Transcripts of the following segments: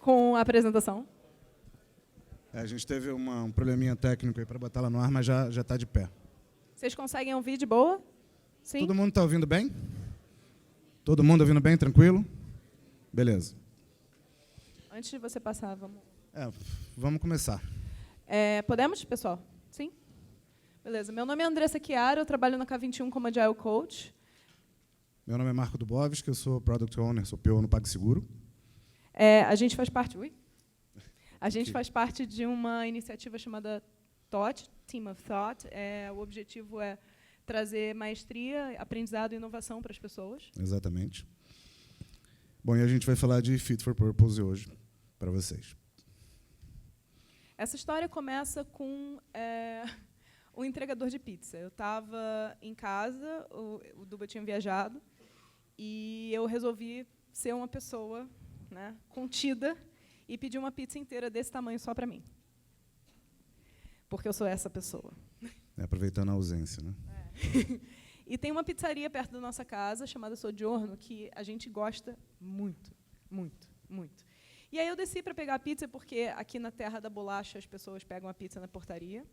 com a apresentação. A gente teve um probleminha técnico aí para botar ela no ar, mas já está de pé. Vocês conseguem ouvir de boa? Sim? Todo mundo está ouvindo bem? Todo mundo ouvindo bem, tranquilo? Beleza. Antes de você passar, vamos começar. Podemos, pessoal? Sim? Beleza. Meu nome é Andressa Chiara, eu trabalho na K21 como Agile Coach. Meu nome é Marco Dubovski, eu sou Product Owner, sou PO no PagSeguro. A gente faz parte... A gente faz parte de uma iniciativa chamada TOT, Team of Thought. O objetivo é trazer maestria, aprendizado e inovação para as pessoas. Exatamente. Bom, e a gente vai falar de Fit for Purpose hoje, para vocês. Essa história começa com um entregador de pizza. Eu estava em casa, o Duba tinha viajado, e eu resolvi ser uma pessoa, né, contida e pedir uma pizza inteira desse tamanho só para mim. Porque eu sou essa pessoa. Aproveitando a ausência, né? E tem uma pizzaria perto da nossa casa, chamada Soggiorno, que a gente gosta muito, muito, muito. E aí eu desci para pegar a pizza, porque aqui na Terra da Bolacha as pessoas pegam a pizza na portaria.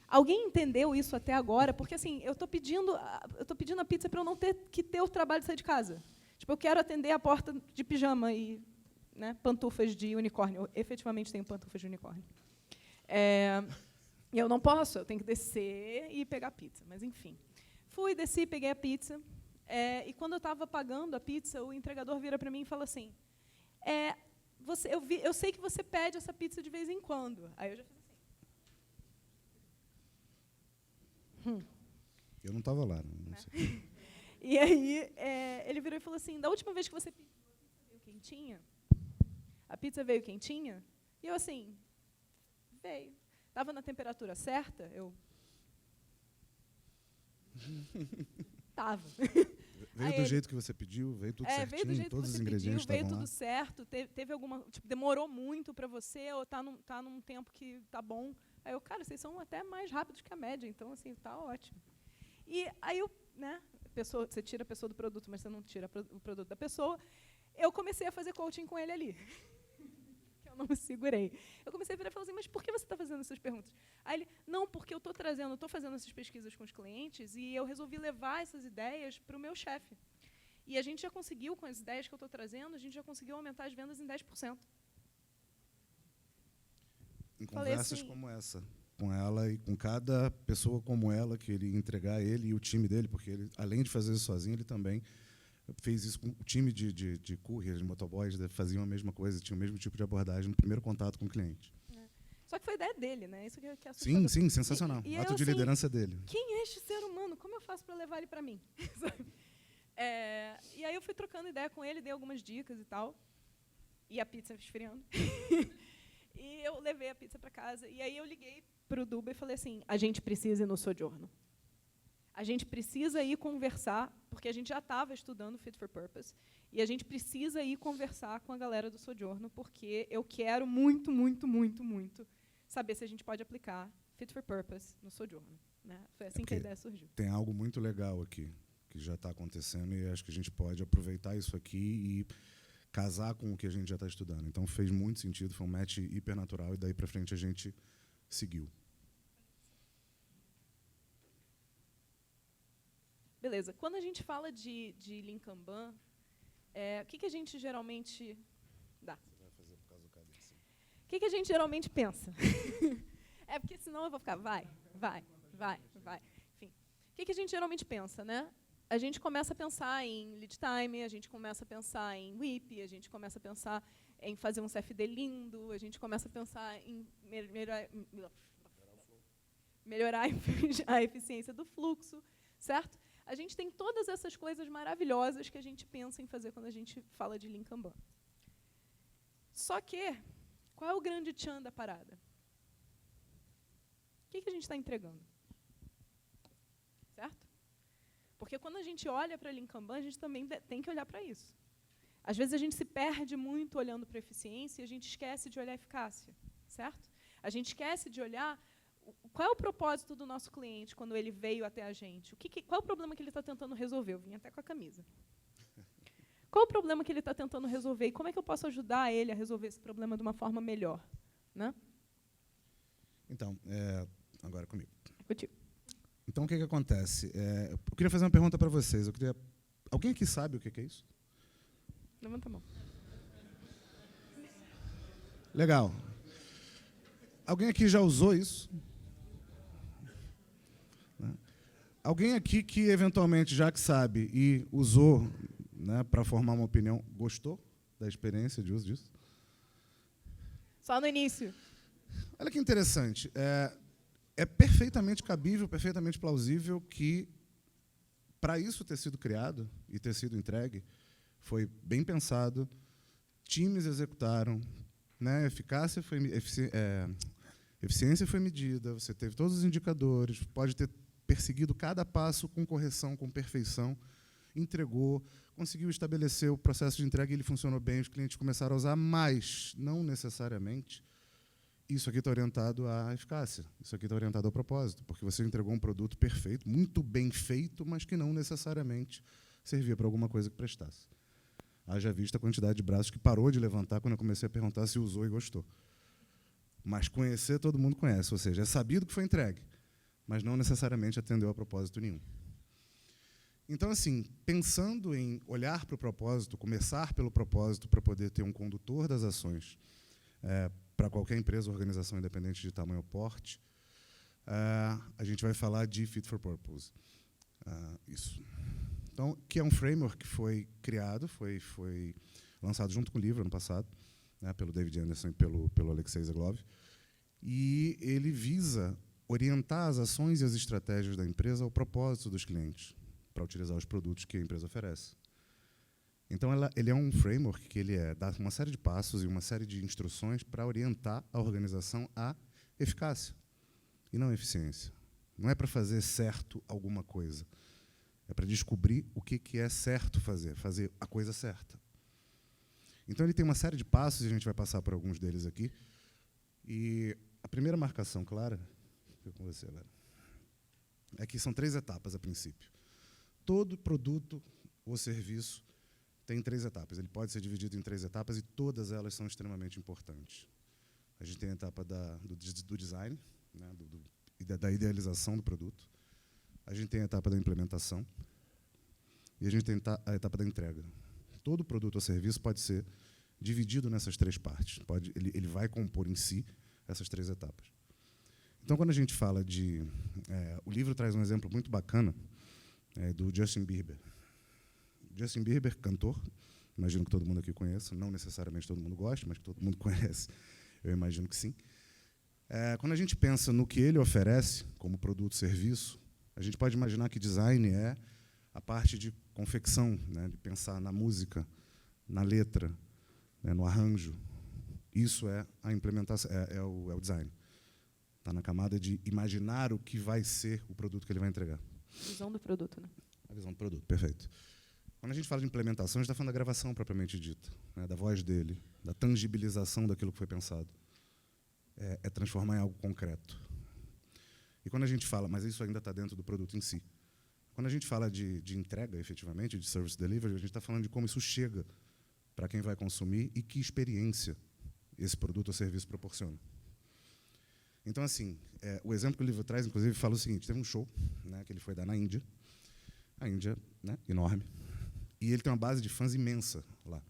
Alguém entendeu isso até agora? Porque assim, eu estou pedindo a pizza para eu não ter que ter o trabalho de sair de casa. Tipo, eu quero atender a porta de pijama e, né, pantufas de unicórnio. Eu efetivamente tenho pantufas de unicórnio. E eu não posso, eu tenho que descer e pegar a pizza. Mas, enfim. Fui, desci, peguei a pizza. E, quando eu estava pagando a pizza, o entregador vira para mim e fala assim, eu sei que você pede essa pizza de vez em quando. Aí eu já fiz assim. Eu não estava lá. Não sei. E aí, ele virou e falou assim, da última vez que você pediu, a pizza veio quentinha? A pizza veio quentinha? E eu assim, veio. Estava na temperatura certa? Eu... Tava. Veio do jeito que você pediu, veio tudo certinho, veio do jeito todos que os você ingredientes pediu, veio estavam tudo lá. certo, teve alguma... Tipo, demorou muito para você, ou tá num tempo que tá bom. Aí eu, cara, vocês são até mais rápidos que a média, então, assim, tá ótimo. E aí, né, você tira a pessoa do produto, mas você não tira o produto da pessoa. Eu comecei a fazer coaching com ele ali. Que eu não me segurei. Eu comecei a virar e falar assim, mas por que você está fazendo essas perguntas? Aí ele, não, porque eu estou fazendo essas pesquisas com os clientes e eu resolvi levar essas ideias para o meu chefe. E a gente já conseguiu, com as ideias que eu estou trazendo, a gente já conseguiu aumentar as vendas em 10%. Em conversas assim, como essa, com ela e com cada pessoa como ela, que ele ia entregar, ele e o time dele, porque ele, além de fazer isso sozinho, ele também fez isso com o time de couriers, de motoboys, faziam a mesma coisa, tinha o mesmo tipo de abordagem no primeiro contato com o cliente. Só que foi a ideia dele, né? Isso que é assustador. Sim, sensacional. E ato de assim, liderança dele. Quem é este ser humano? Como eu faço para levar ele para mim? E aí eu fui trocando ideia com ele, dei algumas dicas e tal. E a pizza esfriando. E eu levei a pizza para casa. E aí eu liguei para o Duba e falei assim, a gente precisa ir no Soggiorno. A gente precisa ir conversar, porque a gente já estava estudando Fit for Purpose, e a gente precisa ir conversar com a galera do Soggiorno, porque eu quero muito, muito, muito, muito saber se a gente pode aplicar Fit for Purpose no Soggiorno. Né? Foi assim que a ideia surgiu. Tem algo muito legal aqui, que já está acontecendo, e acho que a gente pode aproveitar isso aqui e casar com o que a gente já está estudando. Então, fez muito sentido, foi um match hipernatural, e daí para frente a gente seguiu. Beleza. Quando a gente fala de Lean Kanban, o que a gente geralmente... Dá. Você vai fazer por causa do cabeça. O que a gente geralmente pensa? Porque senão eu vou ficar, vai. Enfim, o que a gente geralmente pensa, né? A gente começa a pensar em lead time, a gente começa a pensar em WIP, a gente começa a pensar em fazer um CFD lindo, a gente começa a pensar em melhorar a eficiência do fluxo, certo? A gente tem todas essas coisas maravilhosas que a gente pensa em fazer quando a gente fala de Lean Kanban. Só que, qual é o grande tchan da parada? O que a gente está entregando? Certo? Porque quando a gente olha para Lean Kanban, a gente também tem que olhar para isso. Às vezes a gente se perde muito olhando para a eficiência e a gente esquece de olhar a eficácia. Certo? A gente esquece de olhar qual é o propósito do nosso cliente quando ele veio até a gente. Qual é o problema que ele está tentando resolver? Eu vim até com a camisa. qual o problema que ele está tentando resolver e como é que eu posso ajudar ele a resolver esse problema de uma forma melhor, né? Então, agora comigo. Contigo. Então, o que acontece? Eu queria fazer uma pergunta para vocês. Alguém aqui sabe o que é isso? Levanta a mão. Legal. Alguém aqui já usou isso? Alguém aqui que, eventualmente, já que sabe e usou, né, para formar uma opinião, gostou da experiência de uso disso? Só no início. Olha que interessante. É perfeitamente cabível, perfeitamente plausível que, para isso ter sido criado e ter sido entregue, foi bem pensado, times executaram, né, eficiência foi medida, você teve todos os indicadores, pode ter perseguido cada passo com correção, com perfeição, entregou, conseguiu estabelecer o processo de entrega e ele funcionou bem, os clientes começaram a usar, mas não necessariamente isso aqui está orientado à eficácia, isso aqui está orientado ao propósito, porque você entregou um produto perfeito, muito bem feito, mas que não necessariamente servia para alguma coisa que prestasse. Haja vista a quantidade de braços que parou de levantar quando eu comecei a perguntar se usou e gostou. Mas conhecer, todo mundo conhece, ou seja, é sabido que foi entregue, mas não necessariamente atendeu a propósito nenhum. Então, assim, pensando em olhar para o propósito, começar pelo propósito para poder ter um condutor das ações para qualquer empresa ou organização independente de tamanho ou porte, a gente vai falar de Fit for Purpose. Isso. Então, que é um framework que foi criado, foi lançado junto com o livro ano passado, né, pelo David Anderson e pelo Alexei Zaglov, e ele visa orientar as ações e as estratégias da empresa ao propósito dos clientes, para utilizar os produtos que a empresa oferece. Então, ele é um framework que dá uma série de passos e uma série de instruções para orientar a organização à eficácia e não à eficiência. Não é para fazer certo alguma coisa, é para descobrir o que é certo fazer a coisa certa. Então, ele tem uma série de passos, e a gente vai passar por alguns deles aqui. E a primeira marcação clara, com você, Lara, é que são 3 etapas a princípio. Todo produto ou serviço tem 3 etapas. Ele pode ser dividido em 3 etapas e todas elas são extremamente importantes. A gente tem a etapa do design, né, da idealização do produto. A gente tem a etapa da implementação e a gente tem a etapa da entrega. Todo produto ou serviço pode ser dividido nessas 3 partes. Ele vai compor em si essas 3 etapas. Então, quando a gente fala de... o livro traz um exemplo muito bacana do Justin Bieber. Justin Bieber, cantor, imagino que todo mundo aqui conheça, não necessariamente todo mundo gosta, mas que todo mundo conhece, eu imagino que sim. Quando a gente pensa no que ele oferece como produto, serviço, a gente pode imaginar que design é a parte de confecção, né, de pensar na música, na letra, né, no arranjo. Isso é a implementação, é o design. Está na camada de imaginar o que vai ser o produto que ele vai entregar. Visão do produto, né? A visão do produto, perfeito. Quando a gente fala de implementação, a gente está falando da gravação propriamente dita, né, da voz dele, da tangibilização daquilo que foi pensado. É transformar em algo concreto. E quando a gente fala, mas isso ainda está dentro do produto em si. Quando a gente fala de entrega, efetivamente, de service delivery, a gente está falando de como isso chega para quem vai consumir e que experiência esse produto ou serviço proporciona. Então, assim, o exemplo que o livro traz, inclusive, fala o seguinte: teve um show, né, que ele foi dar na Índia, a Índia, né, enorme, e ele tem uma base de fãs imensa lá.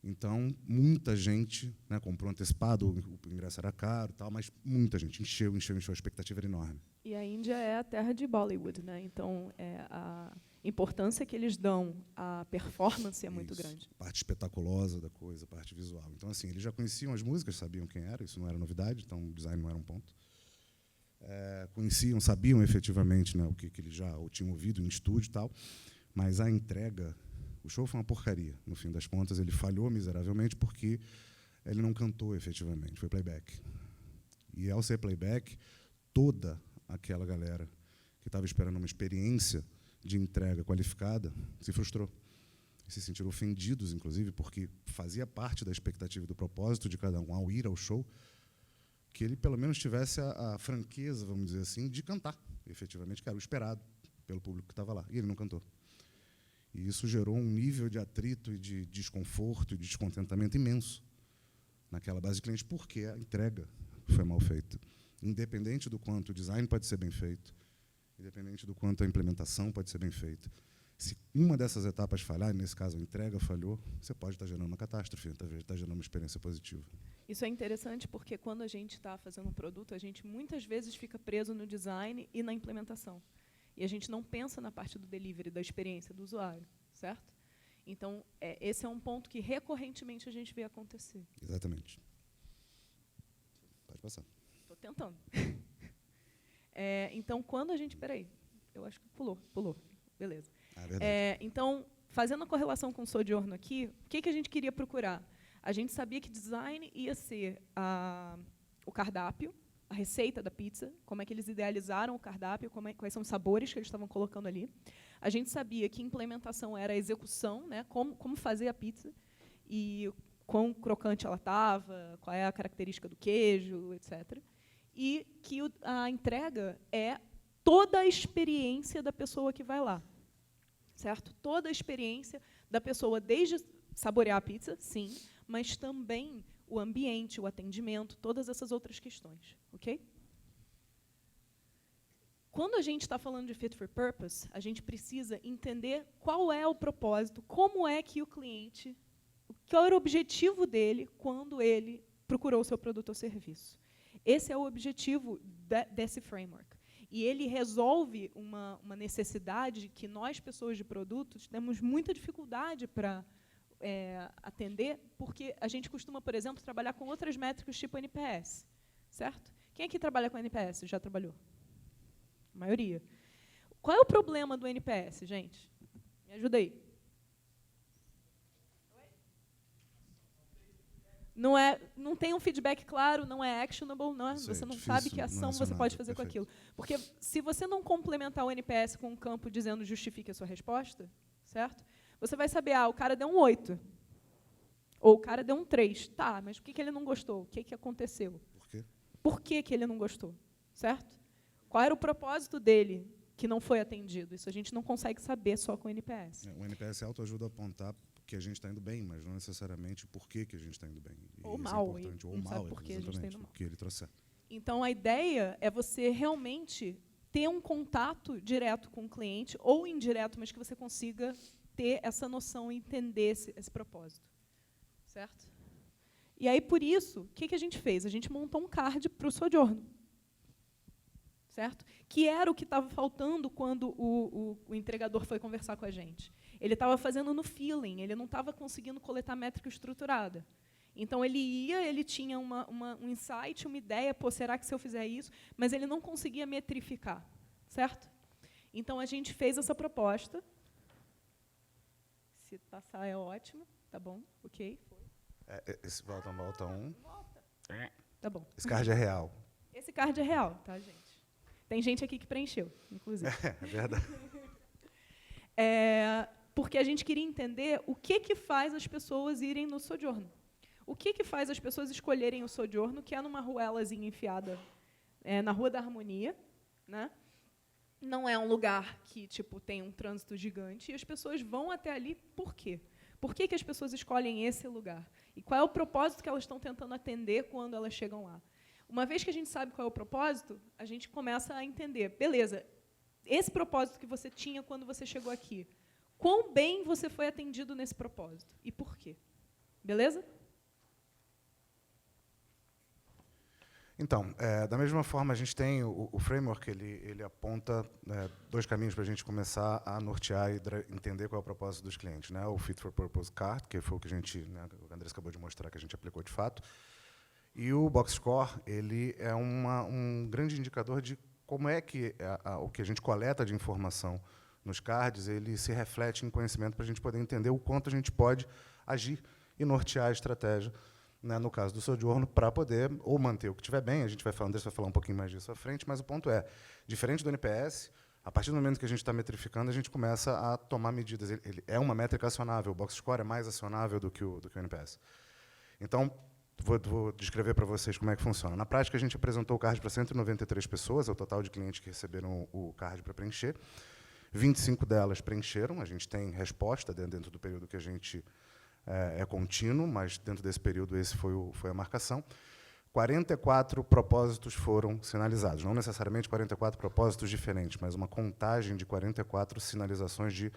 Então, muita gente, né, comprou antecipado, o ingresso era caro, tal, mas muita gente encheu, a expectativa era enorme. E a Índia é a terra de Bollywood, né? Então, a importância que eles dão à performance é muito grande. A parte espetaculosa da coisa, a parte visual. Então, assim, eles já conheciam as músicas, sabiam quem era, isso não era novidade, então o design não era um ponto. Conheciam, sabiam efetivamente, né, o que eles já tinham ouvido em estúdio e tal, mas a entrega, o show foi uma porcaria, no fim das contas. Ele falhou miseravelmente porque ele não cantou efetivamente, foi playback. E, ao ser playback, toda aquela galera que estava esperando uma experiência de entrega qualificada se frustrou. E se sentiram ofendidos, inclusive, porque fazia parte da expectativa e do propósito de cada um, ao ir ao show, que ele, pelo menos, tivesse a franqueza, vamos dizer assim, de cantar, efetivamente, que era o esperado pelo público que estava lá. E ele não cantou. E isso gerou um nível de atrito e de desconforto e de descontentamento imenso naquela base de clientes, porque a entrega foi mal feita. Independente do quanto o design pode ser bem feito, independente do quanto a implementação pode ser bem feita, se uma dessas etapas falhar, nesse caso a entrega falhou, você pode estar gerando uma catástrofe, está gerando uma experiência positiva. Isso é interessante porque quando a gente está fazendo um produto, a gente muitas vezes fica preso no design e na implementação. E a gente não pensa na parte do delivery, da experiência do usuário, certo? Então, esse é um ponto que recorrentemente a gente vê acontecer. Exatamente. Pode passar. Estou tentando. Então, quando a gente... Peraí, eu acho que pulou. Beleza. Verdade. Então, fazendo a correlação com o Sojourno aqui, o que a gente queria procurar? A gente sabia que design ia ser o cardápio, a receita da pizza, como é que eles idealizaram o cardápio, quais são os sabores que eles estavam colocando ali. A gente sabia que implementação era a execução, né, como fazer a pizza, e quão crocante ela estava, qual é a característica do queijo, etc. E que a entrega é toda a experiência da pessoa que vai lá. Certo? Toda a experiência da pessoa, desde saborear a pizza, sim, mas também o ambiente, o atendimento, todas essas outras questões. Ok? Quando a gente está falando de fit for purpose, a gente precisa entender qual é o propósito, como é que o cliente, qual era o objetivo dele quando ele procurou o seu produto ou serviço. Esse é o objetivo desse framework. E ele resolve uma necessidade que nós, pessoas de produtos, temos muita dificuldade para atender, porque a gente costuma, por exemplo, trabalhar com outras métricas tipo NPS. Certo? Quem aqui trabalha com NPS? Já trabalhou? A maioria. Qual é o problema do NPS, gente? Me ajuda aí. Não tem um feedback claro, não é actionable, você não sabe que ação você pode fazer com aquilo. Porque se você não complementar o NPS com um campo dizendo justifique a sua resposta, certo? Você vai saber, o cara deu um 8. Ou o cara deu um 3. Tá, mas por que ele não gostou? O que aconteceu? Por quê? Por que ele não gostou? Certo? Qual era o propósito dele que não foi atendido? Isso a gente não consegue saber só com o NPS. O NPS autoajuda a apontar que a gente está indo bem, mas não necessariamente por que a gente está indo bem. Ou mal. Ou mal, porque a gente está indo mal. O que ele trouxer. Então, a ideia é você realmente ter um contato direto com o cliente, ou indireto, mas que você consiga ter essa noção e entender esse propósito. Certo? E aí, por isso, o que a gente fez? A gente montou um card para o Sojourno. Certo? Que era o que estava faltando quando o entregador foi conversar com a gente. Ele estava fazendo no feeling, ele não estava conseguindo coletar métrica estruturada. Então, ele tinha um insight, uma ideia, será que se eu fizer isso? Mas ele não conseguia metrificar. Certo? Então, a gente fez essa proposta. Se passar é ótimo. Tá bom, ok. Esse volta 1. Volta. Tá bom. Esse card é real. Esse card é real, tá, gente? Tem gente aqui que preencheu, inclusive. É verdade. Porque a gente queria entender o que faz as pessoas irem no Sojourno. O que faz as pessoas escolherem o Sojourno, que é numa ruelazinha enfiada na Rua da Harmonia, né? Não é um lugar que tem um trânsito gigante, e as pessoas vão até ali por quê? Por que as pessoas escolhem esse lugar? E qual é o propósito que elas estão tentando atender quando elas chegam lá? Uma vez que a gente sabe qual é o propósito, a gente começa a entender, beleza, esse propósito que você tinha quando você chegou aqui, quão bem você foi atendido nesse propósito e por quê? Beleza? Então, da mesma forma, a gente tem o framework, ele aponta dois caminhos para a gente começar a nortear e entender qual é o propósito dos clientes, né? O Fit for Purpose Card, que foi o que a gente, o Andrés acabou de mostrar que a gente aplicou de fato, e o Box Score, ele é um grande indicador de como é que o que a gente coleta de informação nos cards, ele se reflete em conhecimento para a gente poder entender o quanto a gente pode agir e nortear a estratégia, né, no caso do Sojourno, para poder ou manter o que estiver bem, a gente vai falar, Andrés vai falar um pouquinho mais disso à frente, mas o ponto é, diferente do NPS, a partir do momento que a gente está metrificando, a gente começa a tomar medidas. Ele é uma métrica acionável, o Box Score é mais acionável do que o NPS. Então, vou descrever para vocês como é que funciona. Na prática, a gente apresentou o card para 193 pessoas, é o total de clientes que receberam o card para preencher, 25 delas preencheram, a gente tem resposta dentro do período que a gente é contínuo, mas dentro desse período esse foi a marcação. 44 propósitos foram sinalizados, não necessariamente 44 propósitos diferentes, mas uma contagem de 44 sinalizações de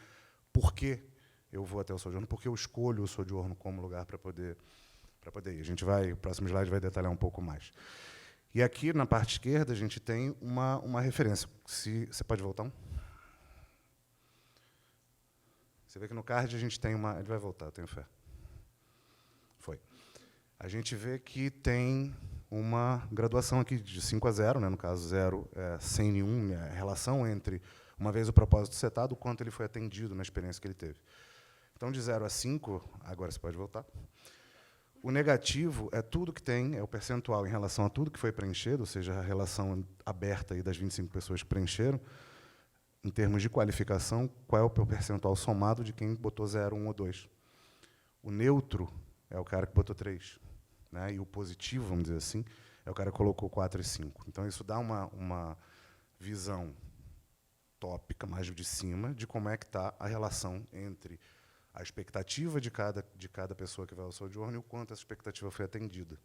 por que eu vou até o Sojourno, por que eu escolho o Sojourno como lugar para poder ir. A gente vai, o próximo slide vai detalhar um pouco mais. E aqui, na parte esquerda, a gente tem uma referência. Você pode voltar um? Você vê que no card a gente tem uma... Ele vai voltar, eu tenho fé. Foi. A gente vê que tem uma graduação aqui de 5 a 0, né, no caso 0 sem nenhuma relação entre, uma vez o propósito setado, o quanto ele foi atendido na experiência que ele teve. Então, de 0 a 5, agora você pode voltar. O negativo é tudo que tem, é o percentual em relação a tudo que foi preenchido, ou seja, a relação aberta aí das 25 pessoas que preencheram, em termos de qualificação, qual é o percentual somado de quem botou 0, 1 ou 2. O neutro é o cara que botou 3. Né? E o positivo, vamos dizer assim, é o cara que colocou 4 e 5. Então, isso dá uma visão tópica, mais de cima, de como é que está a relação entre a expectativa de cada pessoa que vai ao Sojourno e o quanto essa expectativa foi atendida.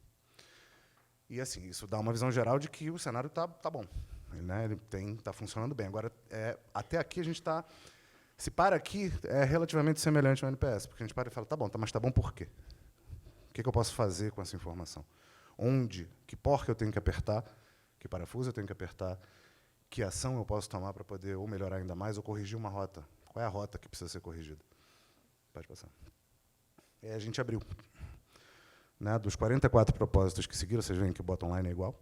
E, assim, isso dá uma visão geral de que o cenário está bom. Né? Ele está funcionando bem. Agora, até aqui, a gente está... Se para aqui, é relativamente semelhante ao NPS, porque a gente para e fala, tá bom, mas tá bom por quê? O que eu posso fazer com essa informação? Que porca eu tenho que apertar, que parafuso eu tenho que apertar, que ação eu posso tomar para poder ou melhorar ainda mais ou corrigir uma rota? Qual é a rota que precisa ser corrigida? Pode passar. E aí a gente abriu. Né, dos 44 propósitos que seguiram, vocês veem que o bottom line é igual,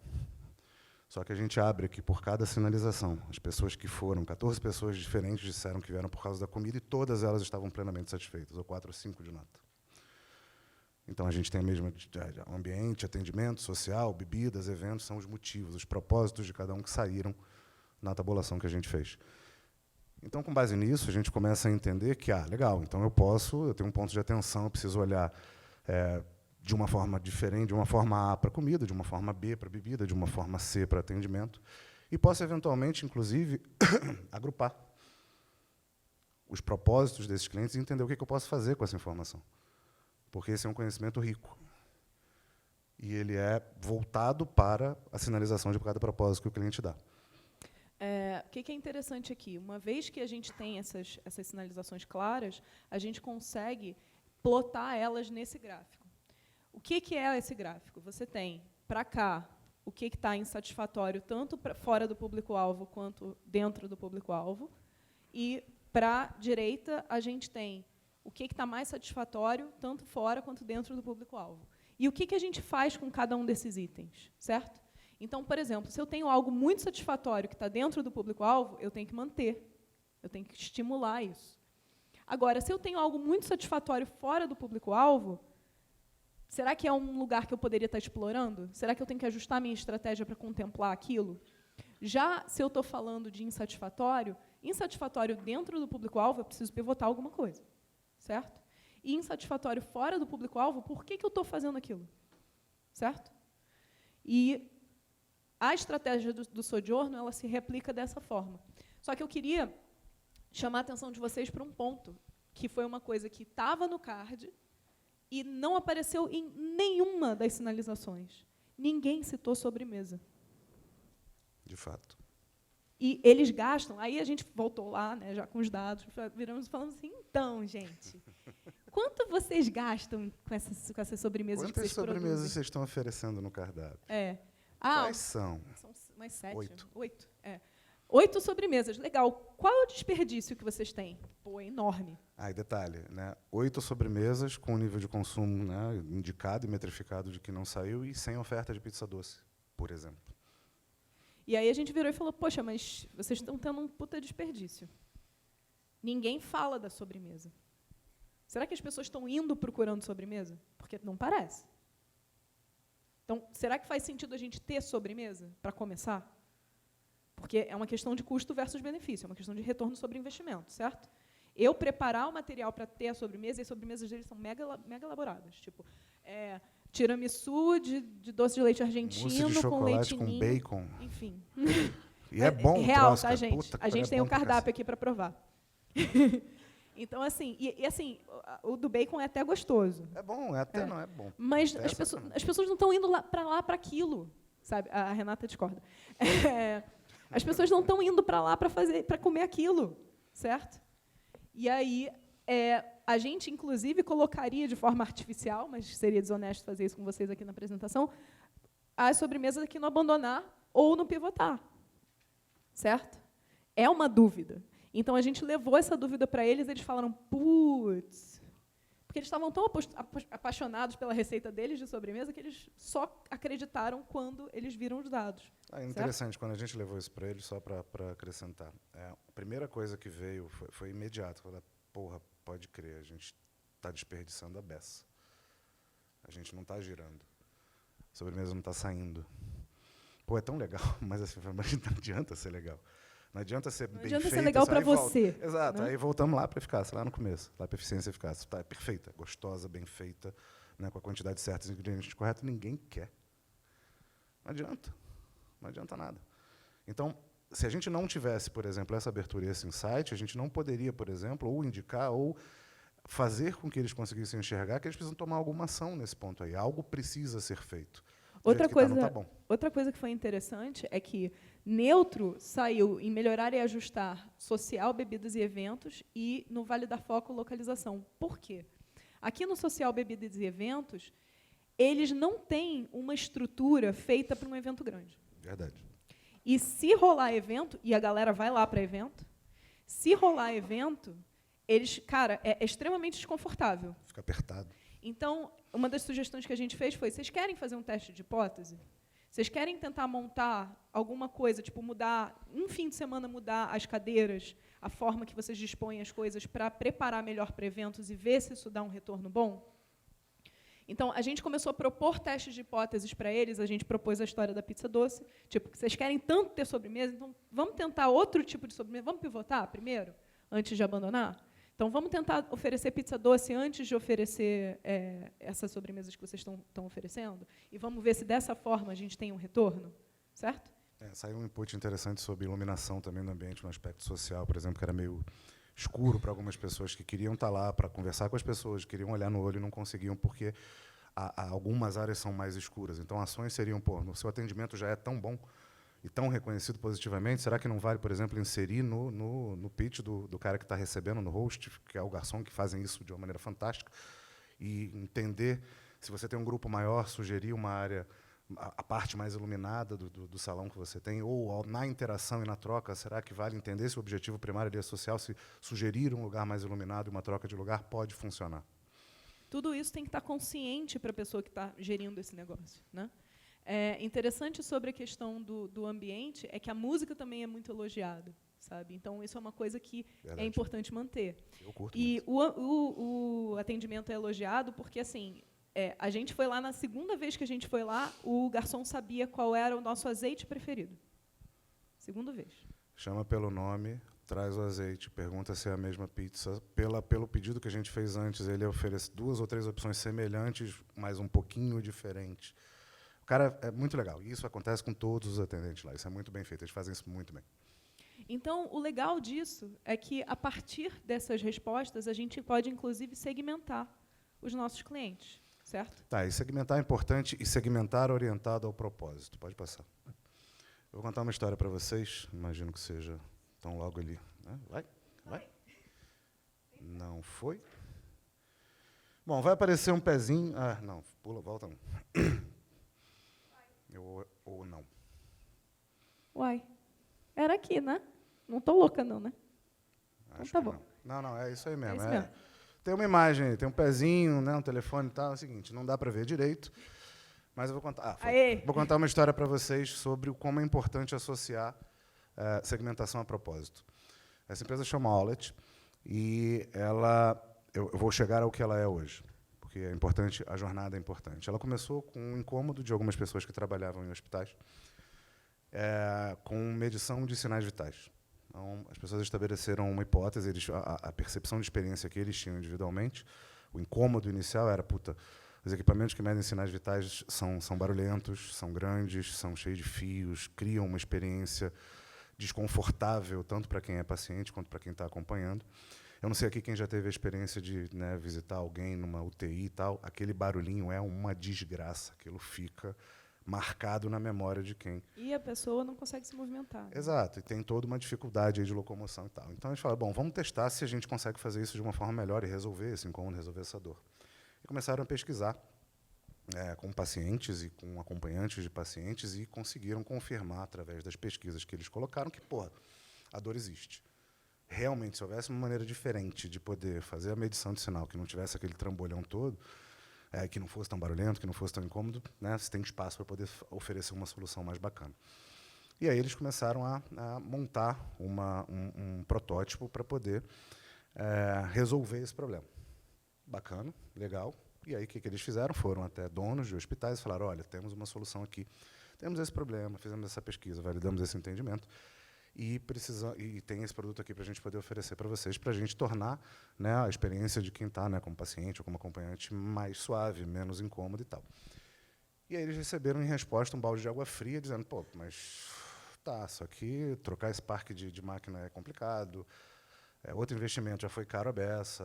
só que a gente abre aqui por cada sinalização. As pessoas que foram, 14 pessoas diferentes disseram que vieram por causa da comida e todas elas estavam plenamente satisfeitas, ou 4 ou 5 de nota. Então, a gente tem mesmo ambiente, atendimento social, bebidas, eventos, são os motivos, os propósitos de cada um que saíram na tabulação que a gente fez. Então, com base nisso, a gente começa a entender que, legal, então eu tenho um ponto de atenção, eu preciso olhar de uma forma diferente, de uma forma A para comida, de uma forma B para bebida, de uma forma C para atendimento, e posso, eventualmente, inclusive, agrupar os propósitos desses clientes e entender o que eu posso fazer com essa informação. Porque esse é um conhecimento rico. E ele é voltado para a sinalização de cada propósito que o cliente dá. O que é interessante aqui? Uma vez que a gente tem essas sinalizações claras, a gente consegue plotar elas nesse gráfico. O que é esse gráfico? Você tem, para cá, o que está insatisfatório tanto fora do público-alvo quanto dentro do público-alvo, e, para a direita, a gente tem o que está mais satisfatório tanto fora quanto dentro do público-alvo. E o que a gente faz com cada um desses itens, certo? Então, por exemplo, se eu tenho algo muito satisfatório que está dentro do público-alvo, eu tenho que manter, eu tenho que estimular isso. Agora, se eu tenho algo muito satisfatório fora do público-alvo, será que é um lugar que eu poderia estar explorando? Será que eu tenho que ajustar minha estratégia para contemplar aquilo? Já se eu estou falando de insatisfatório dentro do público-alvo, eu preciso pivotar alguma coisa, certo? E insatisfatório fora do público-alvo, por que eu estou fazendo aquilo? Certo? E a estratégia do Sojourno, ela se replica dessa forma. Só que eu queria chamar a atenção de vocês para um ponto, que foi uma coisa que estava no card e não apareceu em nenhuma das sinalizações. Ninguém citou sobremesa. De fato. E eles gastam, aí a gente voltou lá, né, já com os dados, viramos falando assim, então, gente, quanto vocês gastam com essas sobremesas que vocês produzem? Quantas sobremesas vocês estão oferecendo no cardápio? Quais são? São umas 7. 8. 8 sobremesas. Legal. Qual é o desperdício que vocês têm? Pô, é enorme. E detalhe, né? 8 sobremesas com nível de consumo, né, indicado e metrificado de que não saiu e sem oferta de pizza doce, por exemplo. E aí a gente virou e falou, poxa, mas vocês estão tendo um puta desperdício. Ninguém fala da sobremesa. Será que as pessoas estão indo procurando sobremesa? Porque não parece. Então, será que faz sentido a gente ter sobremesa, para começar? Porque é uma questão de custo versus benefício, é uma questão de retorno sobre investimento, certo? Eu preparar o material para ter a sobremesa, e as sobremesas deles são mega elaboradas. Tipo, tiramisu de doce de leite argentino mousse de com leite com ninho, bacon. enfim. E é bom real, troço, tá, gente? Puta, a gente tem um cardápio aqui para provar. Então, assim, assim, o do bacon é até gostoso. É bom, até não é bom. Mas as pessoas não estão indo para aquilo, sabe? A Renata discorda. As pessoas não estão indo para lá para comer aquilo, certo? E aí, a gente, inclusive, colocaria de forma artificial, mas seria desonesto fazer isso com vocês aqui na apresentação, as sobremesas aqui no abandonar ou no pivotar, certo? É uma dúvida. Então, a gente levou essa dúvida para eles, eles falaram, putz, porque eles estavam tão apaixonados pela receita deles de sobremesa que eles só acreditaram quando eles viram os dados. É interessante, quando a gente levou isso para eles, só para acrescentar, a primeira coisa que veio foi imediato. Falei, porra, pode crer, a gente está desperdiçando a beça. A gente não está girando. A sobremesa não está saindo. Pô, é tão legal, mas assim, mas não adianta ser legal. Não adianta ser bem feita. Não adianta ser legal para você. Exato, né? Aí voltamos lá para eficácia, lá no começo, lá para eficiência e eficácia. Tá, perfeita, gostosa, bem feita, né, com a quantidade certa, os ingredientes corretos, ninguém quer. Não adianta. Não adianta nada. Então, se a gente não tivesse, por exemplo, essa abertura e esse insight, a gente não poderia, por exemplo, ou indicar, ou fazer com que eles conseguissem enxergar que eles precisam tomar alguma ação nesse ponto aí. Algo precisa ser feito. Outra coisa que foi interessante é que Neutro saiu em melhorar e ajustar social, bebidas e eventos, e no Vale da Foco, localização. Por quê? Aqui no social, bebidas e eventos, eles não têm uma estrutura feita para um evento grande. Verdade. E se rolar evento, e a galera vai lá para evento, se rolar evento, eles, cara, é extremamente desconfortável. Fica apertado. Então, uma das sugestões que a gente fez foi, vocês querem fazer um teste de hipótese? Vocês querem tentar montar alguma coisa, tipo mudar, um fim de semana mudar as cadeiras, a forma que vocês dispõem as coisas para preparar melhor para eventos e ver se isso dá um retorno bom? Então, a gente começou a propor testes de hipóteses para eles, a gente propôs a história da pizza doce, tipo, vocês querem tanto ter sobremesa, então vamos tentar outro tipo de sobremesa, vamos pivotar primeiro, antes de abandonar? Então, vamos tentar oferecer pizza doce antes de oferecer essas sobremesas que vocês estão oferecendo? E vamos ver se, dessa forma, a gente tem um retorno, certo? Saiu um input interessante sobre iluminação também no ambiente, no aspecto social, por exemplo, que era meio escuro para algumas pessoas que queriam estar lá para conversar com as pessoas, queriam olhar no olho e não conseguiam, porque algumas áreas são mais escuras. Então, ações seriam, o seu atendimento já é tão bom e tão reconhecido positivamente, será que não vale, por exemplo, inserir no pitch do cara que está recebendo, no host, que é o garçom, que fazem isso de uma maneira fantástica, e entender, se você tem um grupo maior, sugerir uma área, a parte mais iluminada do salão que você tem, ou na interação e na troca, será que vale entender se o objetivo primário ali é social, se sugerir um lugar mais iluminado e uma troca de lugar pode funcionar? Tudo isso tem que estar consciente para a pessoa que está gerindo esse negócio, né? Interessante sobre a questão do ambiente é que a música também é muito elogiada, sabe? Então, isso é uma coisa que é importante manter. Eu curto e o atendimento é elogiado porque, assim, a gente foi lá, na segunda vez que a gente foi lá, o garçom sabia qual era o nosso azeite preferido. Segunda vez. Chama pelo nome, traz o azeite, pergunta se é a mesma pizza. Pelo pedido que a gente fez antes, ele oferece 2 ou 3 opções semelhantes, mas um pouquinho diferentes. O cara é muito legal. E isso acontece com todos os atendentes lá. Isso é muito bem feito. Eles fazem isso muito bem. Então, o legal disso é que, a partir dessas respostas, a gente pode, inclusive, segmentar os nossos clientes, certo? Tá, e segmentar é importante, e segmentar orientado ao propósito. Pode passar. Eu vou contar uma história para vocês. Imagino que seja tão logo ali. Vai. Não foi? Bom, vai aparecer um pezinho. Ah, não, pula, volta um. Ou não. Uai, era aqui, né? Não estou louca, não, né? Acho então tá bom. Não, é isso aí mesmo. É isso mesmo. Tem uma imagem, tem um pezinho, né, um telefone e tal. É o seguinte, não dá para ver direito, mas eu vou contar. Vou contar uma história para vocês sobre como é importante associar segmentação a propósito. Essa empresa chama Owlet e eu vou chegar ao que ela é hoje, porque é importante, a jornada é importante. Ela começou com um incômodo de algumas pessoas que trabalhavam em hospitais, com medição de sinais vitais. Então, as pessoas estabeleceram uma hipótese, a percepção de experiência que eles tinham individualmente, o incômodo inicial era, os equipamentos que medem sinais vitais são barulhentos, são grandes, são cheios de fios, criam uma experiência desconfortável, tanto para quem é paciente quanto para quem está acompanhando. Eu não sei aqui quem já teve a experiência de, né, visitar alguém numa UTI e tal, aquele barulhinho é uma desgraça, aquilo fica marcado na memória de quem. E a pessoa não consegue se movimentar. Exato, e tem toda uma dificuldade aí de locomoção e tal. Então a gente fala, bom, vamos testar se a gente consegue fazer isso de uma forma melhor e resolver esse incômodo, resolver essa dor. E começaram a pesquisar com pacientes e com acompanhantes de pacientes e conseguiram confirmar, através das pesquisas que eles colocaram, que, porra, a dor existe. Realmente, se houvesse uma maneira diferente de poder fazer a medição de sinal, que não tivesse aquele trambolhão todo, que não fosse tão barulhento, que não fosse tão incômodo, né, você tem espaço para poder oferecer uma solução mais bacana. E aí eles começaram a montar um protótipo para poder resolver esse problema. Bacana, legal. E aí o que eles fizeram? Foram até donos de hospitais e falaram, olha, temos uma solução aqui, temos esse problema, fizemos essa pesquisa, validamos esse entendimento, e tem esse produto aqui para a gente poder oferecer para vocês, para a gente tornar, né, a experiência de quem está, né, como paciente ou como acompanhante mais suave, menos incômodo e tal. E aí eles receberam em resposta um balde de água fria, dizendo, pô, mas tá, só que trocar esse parque de máquina é complicado, outro investimento já foi caro a beça,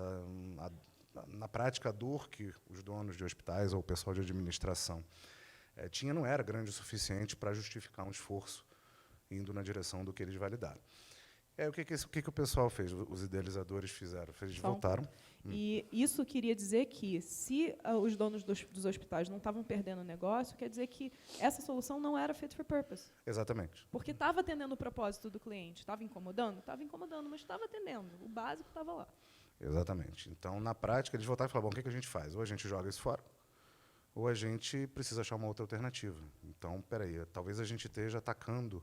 na prática a dor que os donos de hospitais ou o pessoal de administração tinha não era grande o suficiente para justificar um esforço indo na direção do que eles validaram. O que o pessoal fez, os idealizadores fizeram? Eles voltaram. E isso queria dizer que, se os donos dos hospitais não estavam perdendo o negócio, quer dizer que essa solução não era fit for purpose. Exatamente. Porque estava atendendo o propósito do cliente. Estava incomodando? Estava incomodando, mas estava atendendo. O básico estava lá. Exatamente. Então, na prática, eles voltaram e falaram, bom, o que a gente faz? Ou a gente joga isso fora, ou a gente precisa achar uma outra alternativa. Então, peraí, talvez a gente esteja atacando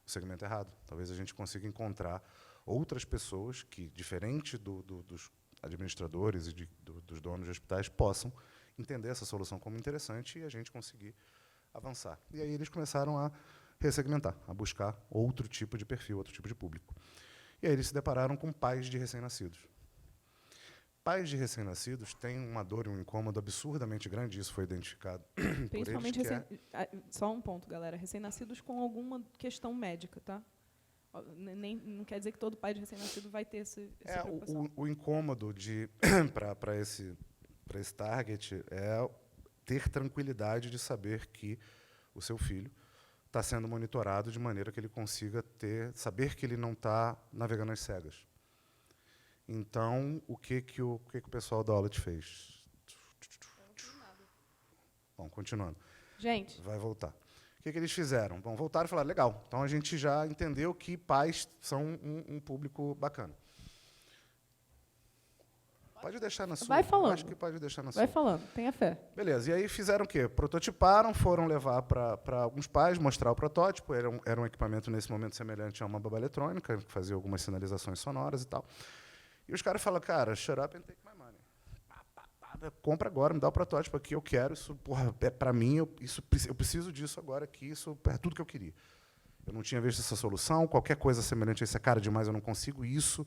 o segmento errado. Talvez a gente consiga encontrar outras pessoas que, diferente dos administradores e dos donos de hospitais, possam entender essa solução como interessante e a gente conseguir avançar. E aí eles começaram a ressegmentar, a buscar outro tipo de perfil, outro tipo de público. E aí eles se depararam com pais de recém-nascidos. Pais de recém-nascidos têm uma dor e um incômodo absurdamente grande, isso foi identificado Principalmente por eles, só um ponto, galera, recém-nascidos com alguma questão médica, tá? Não quer dizer que todo pai de recém-nascido vai ter essa preocupação. O incômodo para esse target é ter tranquilidade de saber que o seu filho está sendo monitorado de maneira que ele consiga saber que ele não está navegando às cegas. Então, o que o pessoal da Aula fez? Bom, continuando. Gente. Vai voltar. O que eles fizeram? Bom, voltaram e falaram, legal, então a gente já entendeu que pais são um público bacana. Pode deixar na sua. Vai falando. Acho que pode deixar na sua. Vai falando, tenha fé. Beleza, e aí fizeram o quê? Prototiparam, foram levar para alguns pais, mostrar o protótipo, era um equipamento nesse momento semelhante a uma babá eletrônica, que fazia algumas sinalizações sonoras e tal. E os caras falam, cara, shut up and take my money. Compra agora, me dá o protótipo aqui, eu quero, isso, porra, para mim, eu preciso disso agora aqui, isso é tudo que eu queria. Eu não tinha visto essa solução, qualquer coisa semelhante a isso é cara demais, eu não consigo isso,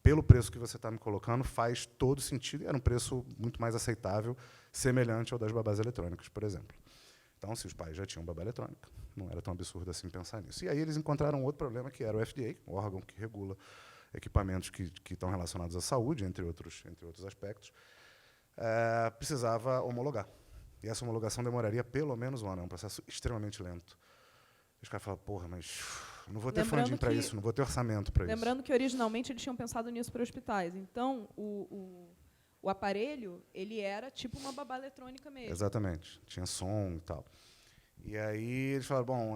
pelo preço que você está me colocando, faz todo sentido, e era um preço muito mais aceitável, semelhante ao das babás eletrônicas, por exemplo. Então, se os pais já tinham babá eletrônica, não era tão absurdo assim pensar nisso. E aí eles encontraram outro problema, que era o FDA, o órgão que regula equipamentos que estão relacionados à saúde, entre outros aspectos, precisava homologar. E essa homologação demoraria pelo menos um ano, é um processo extremamente lento. Os caras falam, porra, mas não vou ter funding para isso, não vou ter orçamento para isso. Lembrando que, originalmente, eles tinham pensado nisso para hospitais. Então, o aparelho, ele era tipo uma babá eletrônica mesmo. Exatamente. Tinha som e tal. E aí eles falaram, bom,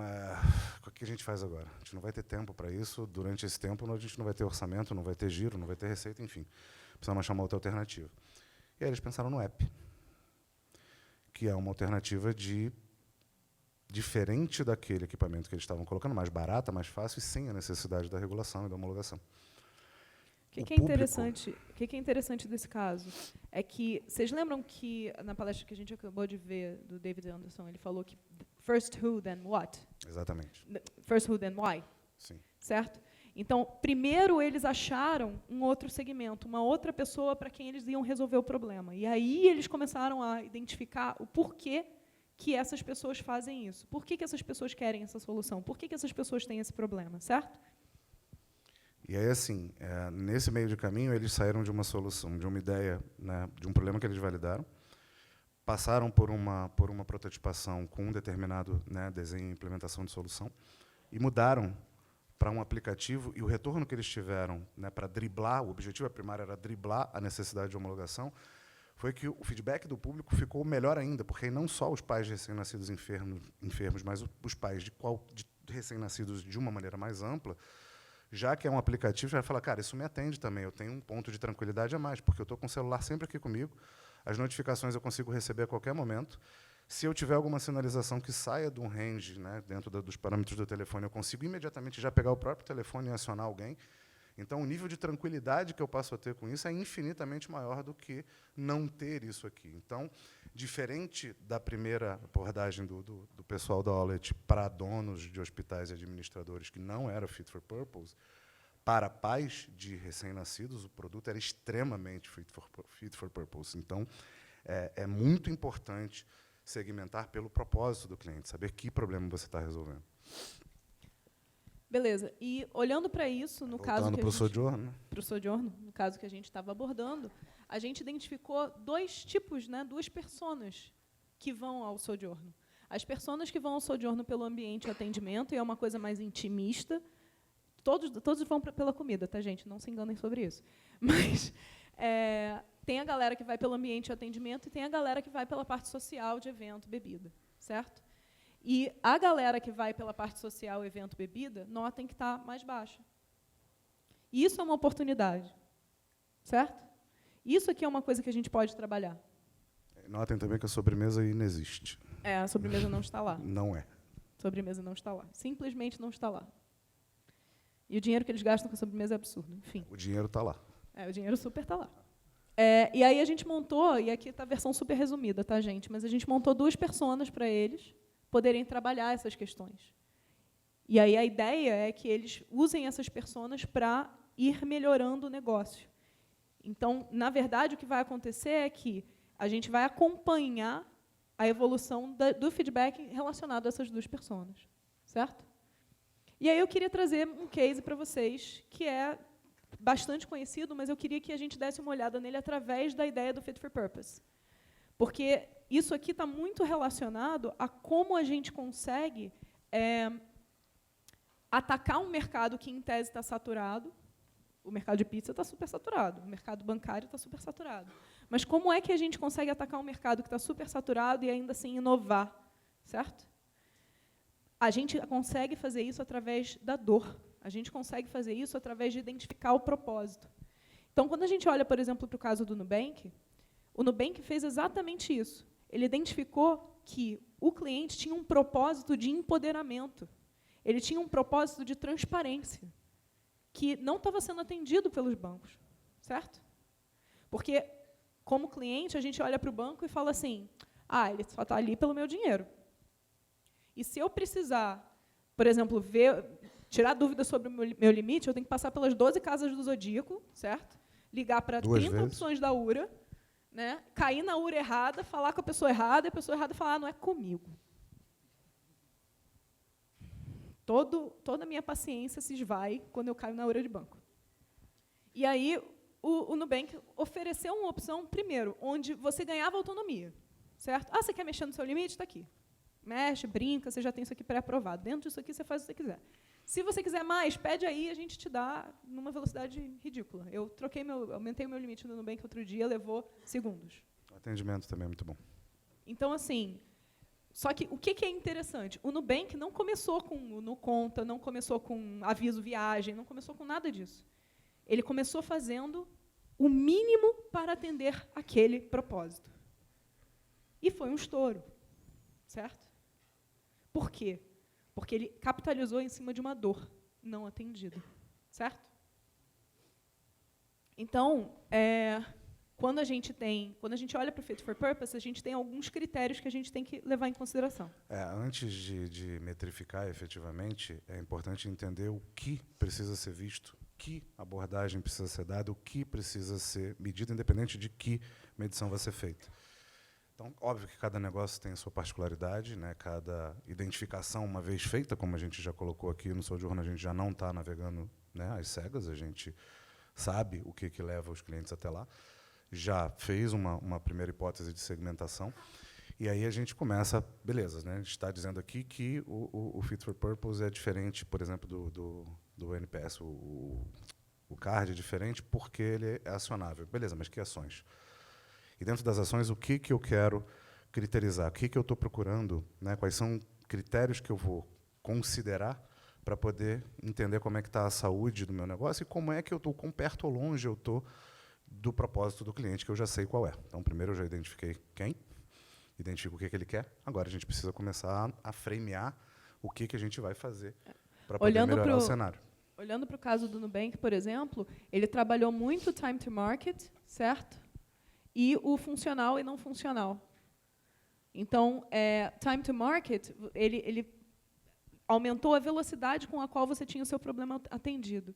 o que a gente faz agora? A gente não vai ter tempo para isso, durante esse tempo a gente não vai ter orçamento, não vai ter giro, não vai ter receita, enfim. Precisamos achar uma outra alternativa. E aí eles pensaram no app, que é uma alternativa diferente daquele equipamento que eles estavam colocando, mais barata, mais fácil e sem a necessidade da regulação e da homologação. O que é interessante desse caso é que, vocês lembram que, na palestra que a gente acabou de ver, do David Anderson, ele falou que first who, then what? Exatamente. First who, then why? Sim. Certo? Então, primeiro eles acharam um outro segmento, uma outra pessoa para quem eles iam resolver o problema. E aí eles começaram a identificar o porquê que essas pessoas fazem isso? Por que essas pessoas querem essa solução? Por que essas pessoas têm esse problema, certo? E aí, assim, nesse meio de caminho, eles saíram de uma solução, de uma ideia, né, de um problema que eles validaram, passaram por uma prototipação com um determinado, né, desenho e implementação de solução, e mudaram para um aplicativo, e o retorno que eles tiveram, né, para driblar, o objetivo primário era driblar a necessidade de homologação, foi que o feedback do público ficou melhor ainda, porque aí não só os pais de recém-nascidos enfermos, mas os pais de recém-nascidos de uma maneira mais ampla, já que é um aplicativo, já vai falar, cara, isso me atende também, eu tenho um ponto de tranquilidade a mais, porque eu estou com o celular sempre aqui comigo, as notificações eu consigo receber a qualquer momento, se eu tiver alguma sinalização que saia de um range, né, dentro dos parâmetros do telefone, eu consigo imediatamente já pegar o próprio telefone e acionar alguém. Então, o nível de tranquilidade que eu passo a ter com isso é infinitamente maior do que não ter isso aqui. Então, diferente da primeira abordagem do pessoal da Owlet para donos de hospitais e administradores, que não era fit for purpose, para pais de recém-nascidos, o produto era extremamente fit for purpose. Então, é muito importante segmentar pelo propósito do cliente, saber que problema você está resolvendo. Beleza. E olhando para isso, no caso que para o Sojourno, no caso que a gente estava abordando, a gente identificou dois tipos, né, duas personas que vão ao Sojourno. As personas que vão ao Sojourno pelo ambiente e atendimento, e é uma coisa mais intimista. Todos vão pela comida, tá, gente? Não se enganem sobre isso. Mas tem a galera que vai pelo ambiente e atendimento e tem a galera que vai pela parte social de evento, bebida, certo? E a galera que vai pela parte social, evento, bebida, notem que está mais baixa. E isso é uma oportunidade, certo? Isso aqui é uma coisa que a gente pode trabalhar. Notem também que a sobremesa aí não existe. A sobremesa não está lá. Não é. A sobremesa não está lá. Simplesmente não está lá. E o dinheiro que eles gastam com a sobremesa é absurdo. Enfim. O dinheiro está lá. O dinheiro super está lá. E aí a gente montou, e aqui está a versão super resumida, tá, gente? Mas a gente montou duas personas para eles poderem trabalhar essas questões. E aí a ideia é que eles usem essas personas para ir melhorando o negócio. Então, na verdade, o que vai acontecer é que a gente vai acompanhar a evolução do feedback relacionado a essas duas personas, certo? E aí eu queria trazer um case para vocês que é bastante conhecido, mas eu queria que a gente desse uma olhada nele através da ideia do Fit for Purpose. Porque isso aqui está muito relacionado a como a gente consegue atacar um mercado que, em tese, está saturado. O mercado de pizza está super saturado, o mercado bancário está super saturado. Mas como é que a gente consegue atacar um mercado que está super saturado e ainda assim inovar, certo? A gente consegue fazer isso através da dor. A gente consegue fazer isso através de identificar o propósito. Então, quando a gente olha, por exemplo, para o caso do Nubank, o Nubank fez exatamente isso. Ele identificou que o cliente tinha um propósito de empoderamento. Ele tinha um propósito de transparência, que não estava sendo atendido pelos bancos, certo? Porque, como cliente, a gente olha para o banco e fala assim, ele só está ali pelo meu dinheiro. E se eu precisar, por exemplo, tirar dúvidas sobre o meu limite, eu tenho que passar pelas 12 casas do Zodíaco, certo? Ligar para 30 opções da URA, né? Cair na URA errada, falar com a pessoa errada, e a pessoa errada falar, não é comigo. Toda a minha paciência se esvai quando eu caio na URA de banco. E aí, o Nubank ofereceu uma opção, primeiro, onde você ganhava autonomia, certo? Você quer mexer no seu limite? Está aqui. Mexe, brinca, você já tem isso aqui pré-aprovado. Dentro disso aqui, você faz o que você quiser. Se você quiser mais, pede aí, a gente te dá numa velocidade ridícula. Eu aumentei o meu limite no Nubank outro dia, levou segundos. O atendimento também é muito bom. Então, assim, só que o que é interessante? O Nubank não começou com o NuConta, não começou com aviso viagem, não começou com nada disso. Ele começou fazendo o mínimo para atender aquele propósito. E foi um estouro, certo? Por quê? Porque ele capitalizou em cima de uma dor não atendida, certo? Então, quando a gente olha para o Fit for Purpose, a gente tem alguns critérios que a gente tem que levar em consideração. Antes de metrificar efetivamente, é importante entender o que precisa ser visto, que abordagem precisa ser dada, o que precisa ser medido, independente de que medição vai ser feita. Então, óbvio que cada negócio tem a sua particularidade, né? Cada identificação, uma vez feita, como a gente já colocou aqui no Sojourner, a gente já não está navegando, né, às cegas, a gente sabe o que leva os clientes até lá, já fez uma primeira hipótese de segmentação, e aí a gente começa, beleza, né? A gente está dizendo aqui que o Fit for Purpose é diferente, por exemplo, do NPS, o CARD é diferente porque ele é acionável. Beleza, mas que ações? E dentro das ações, o que eu quero criterizar? O que eu estou procurando? Né? Quais são critérios que eu vou considerar para poder entender como é que está a saúde do meu negócio e como é que eu estou, quão perto ou longe eu estou do propósito do cliente, que eu já sei qual é. Então, primeiro eu já identifiquei quem, identifico o que ele quer. Agora a gente precisa começar a framear o que a gente vai fazer para poder melhorar o cenário. Olhando para o caso do Nubank, por exemplo, ele trabalhou muito time to market, certo? E o funcional e não funcional. Então, time to market, ele aumentou a velocidade com a qual você tinha o seu problema atendido.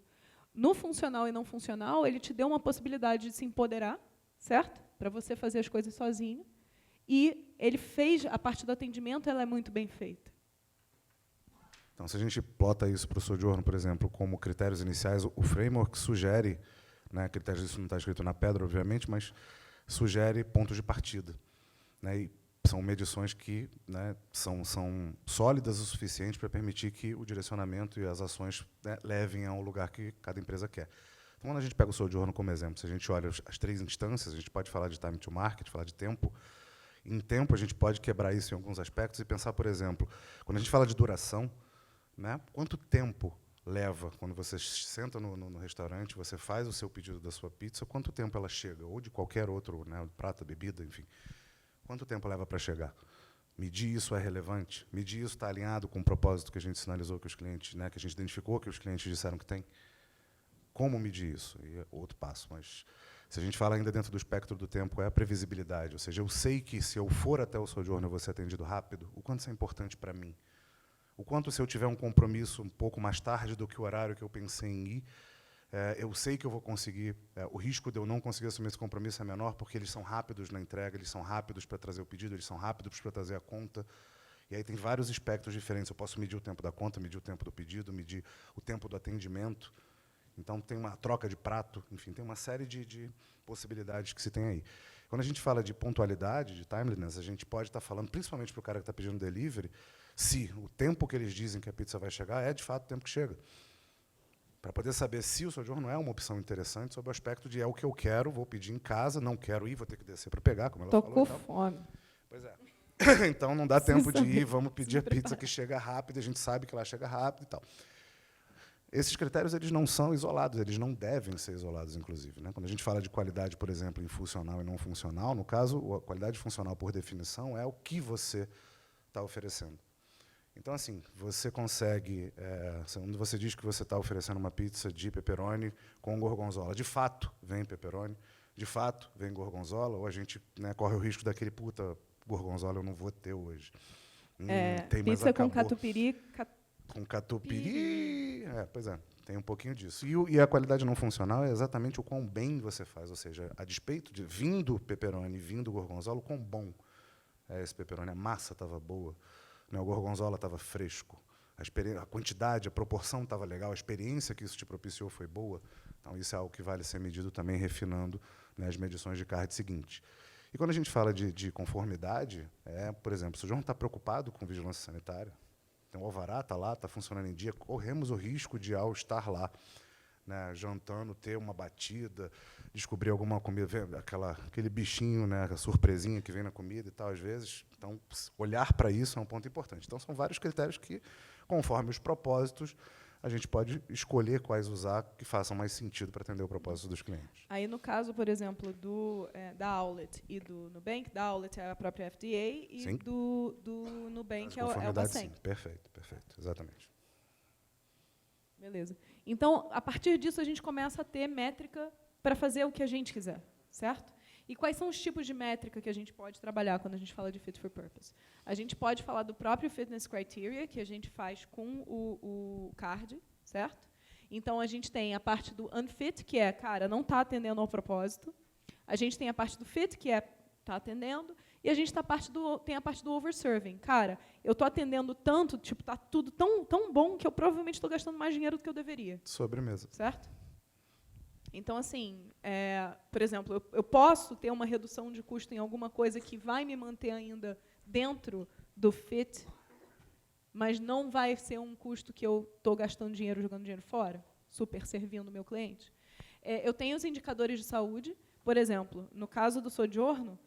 No funcional e não funcional, ele te deu uma possibilidade de se empoderar, certo? Para você fazer as coisas sozinho. E ele fez, a parte do atendimento, ela é muito bem feita. Então, se a gente plota isso para o Sojourner, por exemplo, como critérios iniciais, o framework sugere, né, critérios, isso não está escrito na pedra, obviamente, mas sugere pontos de partida. Né, e são medições que, né, são sólidas o suficiente para permitir que o direcionamento e as ações, né, levem a um lugar que cada empresa quer. Então, quando a gente pega o Sojourner como exemplo, se a gente olha as 3 instâncias, a gente pode falar de time to market, falar de tempo. Em tempo, a gente pode quebrar isso em alguns aspectos e pensar, por exemplo, quando a gente fala de duração, né, quanto tempo leva quando você senta no restaurante, você faz o seu pedido da sua pizza, quanto tempo ela chega, ou de qualquer outro, né, prato, bebida, enfim. Quanto tempo leva para chegar? Medir isso é relevante? Medir isso está alinhado com o propósito que a gente sinalizou que os clientes, né, que a gente identificou que os clientes disseram que tem? Como medir isso? E é outro passo, mas se a gente fala ainda dentro do espectro do tempo, é a previsibilidade, ou seja, eu sei que se eu for até o Sojourner eu vou ser atendido rápido, o quanto isso é importante para mim? O quanto, se eu tiver um compromisso um pouco mais tarde do que o horário que eu pensei em ir, eu sei que eu vou conseguir, o risco de eu não conseguir assumir esse compromisso é menor, porque eles são rápidos na entrega, eles são rápidos para trazer o pedido, eles são rápidos para trazer a conta. E aí tem vários espectros diferentes. Eu posso medir o tempo da conta, medir o tempo do pedido, medir o tempo do atendimento. Então, tem uma troca de prato, enfim, tem uma série de possibilidades que se tem aí. Quando a gente fala de pontualidade, de timeliness, a gente pode estar falando, principalmente para o cara que está pedindo delivery, se o tempo que eles dizem que a pizza vai chegar é, de fato, o tempo que chega. Para poder saber se o Sojourner é uma opção interessante, sob o aspecto de é o que eu quero, vou pedir em casa, não quero ir, vou ter que descer para pegar, como ela falou. Tô com fome. Pois é. Então, não dá tempo de ir, vamos pedir a pizza que chega rápido, a gente sabe que ela chega rápido e tal. Esses critérios eles não são isolados, eles não devem ser isolados, inclusive. Né? Quando a gente fala de qualidade, por exemplo, em funcional e não funcional, no caso, a qualidade funcional, por definição, é o que você está oferecendo. Então, assim, você consegue, quando você diz que você está oferecendo uma pizza de pepperoni com gorgonzola, de fato vem pepperoni, de fato vem gorgonzola, ou a gente, né, corre o risco daquele, puta, gorgonzola eu não vou ter hoje. Pizza com catupiry. Com catupiry, pois é, tem um pouquinho disso. E a qualidade não funcional é exatamente o quão bem você faz, ou seja, a despeito de vindo pepperoni, vindo gorgonzola, o quão bom é esse pepperoni, a massa estava boa, né, o gorgonzola estava fresco, a quantidade, a proporção estava legal, a experiência que isso te propiciou foi boa. Então, isso é algo que vale ser medido também, refinando, né, as medições de CARD seguintes. E quando a gente fala de conformidade, por exemplo, se o João está preocupado com vigilância sanitária, então, o alvará está lá, está funcionando em dia, corremos o risco de, ao estar lá, né, jantando, ter uma batida, descobrir alguma comida, aquele bichinho, né, a surpresinha que vem na comida e tal, às vezes. Então, olhar para isso é um ponto importante. Então, são vários critérios que, conforme os propósitos, a gente pode escolher quais usar que façam mais sentido para atender o propósito dos clientes. Aí, no caso, por exemplo, da Owlet e do Nubank, da Owlet é a própria FDA e Sim. do Nubank é o Bacen. Sim. Perfeito, exatamente. Beleza. Então, a partir disso, a gente começa a ter métrica para fazer o que a gente quiser, certo? E quais são os tipos de métrica que a gente pode trabalhar quando a gente fala de Fit for Purpose? A gente pode falar do próprio Fitness Criteria, que a gente faz com o CARD, certo? Então, a gente tem a parte do unfit, que é, cara, não está atendendo ao propósito. A gente tem a parte do fit, que é está atendendo. E a gente tem a parte do overserving. Cara, eu estou atendendo tanto, tipo, está tudo tão bom que eu provavelmente estou gastando mais dinheiro do que eu deveria. Sobremesa. Certo? Então, assim, por exemplo, eu posso ter uma redução de custo em alguma coisa que vai me manter ainda dentro do fit, mas não vai ser um custo que eu estou gastando dinheiro, jogando dinheiro fora, super servindo o meu cliente. Eu tenho os indicadores de saúde, por exemplo, no caso do Sojourno,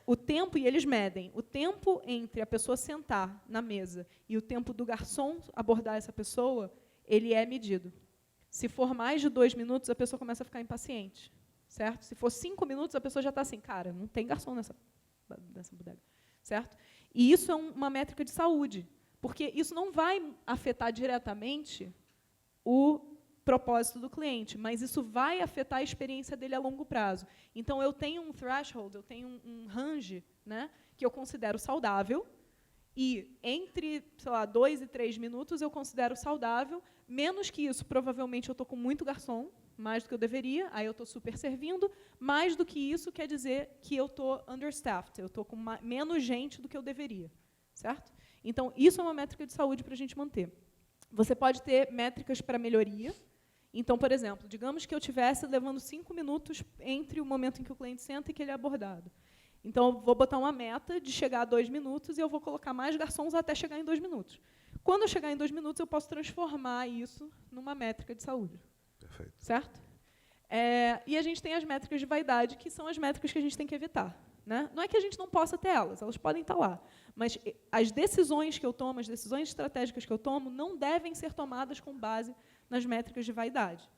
o tempo, e eles medem, o tempo entre a pessoa sentar na mesa e o tempo do garçom abordar essa pessoa, ele é medido. Se for mais de 2 minutos, a pessoa começa a ficar impaciente, certo? Se for 5 minutos, a pessoa já está assim, cara, não tem garçom nessa bodega, certo? E isso é uma métrica de saúde, porque isso não vai afetar diretamente o propósito do cliente, mas isso vai afetar a experiência dele a longo prazo. Então, eu tenho um threshold, eu tenho um range, né, que eu considero saudável, e entre, sei lá, 2 e 3 minutos eu considero saudável. Menos que isso, provavelmente eu estou com muito garçom, mais do que eu deveria, aí eu estou super servindo. Mais do que isso quer dizer que eu estou understaffed, eu estou com menos gente do que eu deveria, certo? Então, isso é uma métrica de saúde para a gente manter. Você pode ter métricas para melhoria. Então, por exemplo, digamos que eu estivesse levando 5 minutos entre o momento em que o cliente senta e que ele é abordado. Então, eu vou botar uma meta de chegar a 2 minutos e eu vou colocar mais garçons até chegar em 2 minutos. Quando eu chegar em 2 minutos, eu posso transformar isso numa métrica de saúde. Perfeito. Certo? E a gente tem as métricas de vaidade, que são as métricas que a gente tem que evitar. Né? Não é que a gente não possa ter elas podem estar lá. Mas as decisões que eu tomo, as decisões estratégicas que eu tomo, não devem ser tomadas com base nas métricas de vaidade.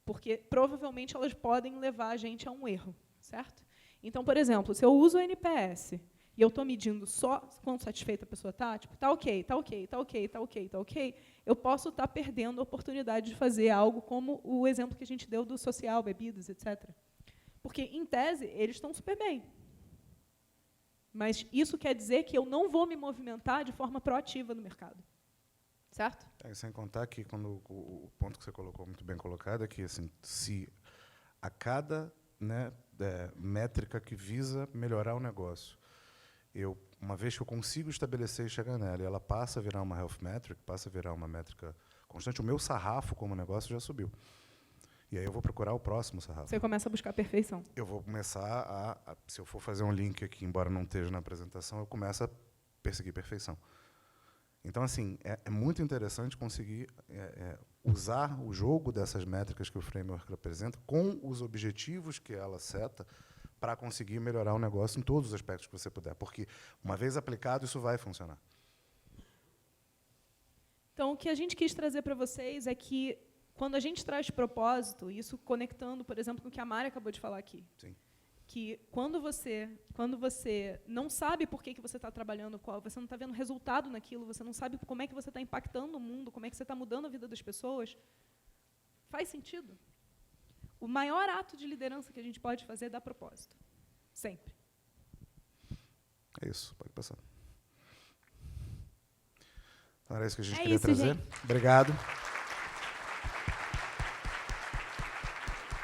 Porque, provavelmente, elas podem levar a gente a um erro. Certo? Então, por exemplo, se eu uso o NPS e eu estou medindo só quanto satisfeita a pessoa está, tipo, está ok, está ok, está ok, está ok, está ok, eu posso estar perdendo a oportunidade de fazer algo como o exemplo que a gente deu do social, bebidas, etc. Porque, em tese, eles estão super bem. Mas isso quer dizer que eu não vou me movimentar de forma proativa no mercado. Certo? Sem contar que quando o ponto que você colocou muito bem colocado é que, assim, se a cada, né, métrica que visa melhorar o negócio, uma vez que eu consigo estabelecer e chegar nela, e ela passa a virar uma health metric, passa a virar uma métrica constante, o meu sarrafo como negócio já subiu. E aí eu vou procurar o próximo sarrafo. Você começa a buscar a perfeição. Eu vou começar se eu for fazer um link aqui, embora não esteja na apresentação, eu começo a perseguir perfeição. Então, assim, é muito interessante conseguir usar o jogo dessas métricas que o framework representa com os objetivos que ela seta para conseguir melhorar o negócio em todos os aspectos que você puder, porque, uma vez aplicado, isso vai funcionar. Então, o que a gente quis trazer para vocês é que, quando a gente traz propósito, isso conectando, por exemplo, com o que a Mari acabou de falar aqui, sim, que quando você não sabe por que você está trabalhando, você não está vendo resultado naquilo, você não sabe como é que você está impactando o mundo, como é que você está mudando a vida das pessoas, faz sentido. O maior ato de liderança que a gente pode fazer é dar propósito. Sempre. É isso, pode passar. Então, era isso que a gente queria trazer. Gente. Obrigado.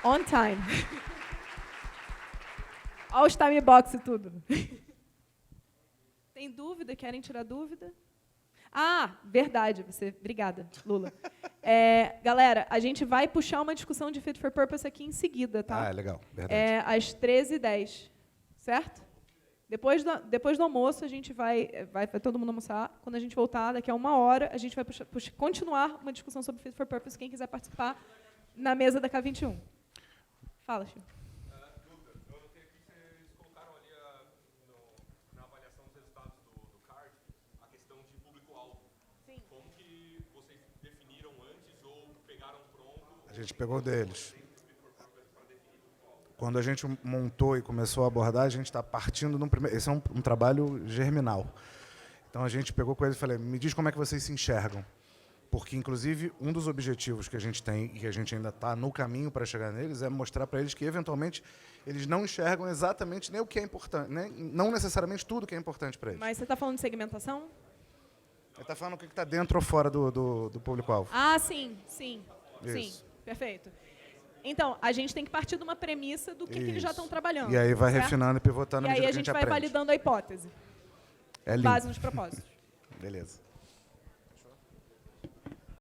On time. Olha os time box e tudo. Tem dúvida? Querem tirar dúvida? Ah, verdade. Obrigada, Lula. Galera, a gente vai puxar uma discussão de Fit for Purpose aqui em seguida, tá? Ah, legal. Verdade. Às 13h10, certo? Depois do almoço, a gente vai todo mundo almoçar. Quando a gente voltar, daqui a 1 hora, a gente vai continuar uma discussão sobre Fit for Purpose. Quem quiser participar, na mesa da K21. Fala, Chico. A gente pegou deles. Quando a gente montou e começou a abordar, a gente está partindo no primeiro. Esse é um trabalho germinal. Então a gente pegou com eles e falei: me diz como é que vocês se enxergam. Porque, inclusive, um dos objetivos que a gente tem e que a gente ainda está no caminho para chegar neles é mostrar para eles que, eventualmente, eles não enxergam exatamente nem o que é importante, não necessariamente tudo que é importante para eles. Mas você está falando de segmentação? Ele está falando o que está dentro ou fora do público-alvo. Ah, sim. Sim, perfeito. Então, a gente tem que partir de uma premissa do que eles já estão trabalhando. E aí vai certo? refinando e pivotando. E aí a gente vai validando a hipótese. É lindo. Base nos propósitos. Beleza.